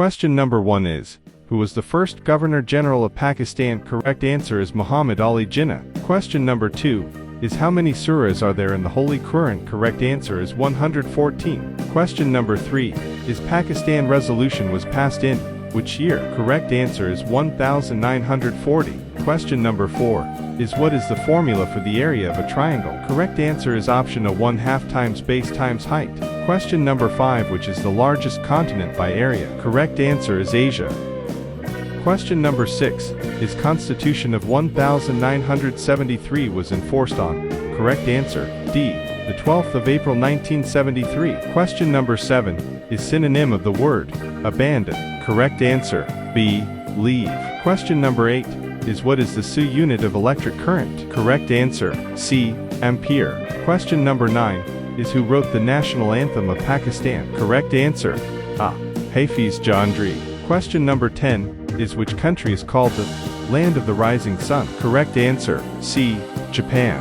Question number 1 is, who was the first Governor General of Pakistan? Correct answer is Muhammad Ali Jinnah. Question number 2 is, how many surahs are there in the Holy Quran? Correct answer is 114. Question number 3 is, Pakistan resolution was passed in which year? Correct answer is 1940. Question number 4 is, what is the formula for the area of a triangle? Correct answer is option A, 1/2 times base times height. Question number 5, which is the largest continent by area? Correct answer is Asia. Question number 6 is, Constitution of 1973 was enforced on? Correct answer, D, the 12th of April 1973. Question number 7 is, synonym of the word abandon? Correct answer, B, leave. Question number 8 is, what is the SU unit of electric current? Correct answer, C, ampere. Question number 9 is, who wrote the national anthem of Pakistan? Correct answer, A, Hafiz Jandri. Question number 10 is, which country is called the land of the rising sun? Correct answer, C, Japan.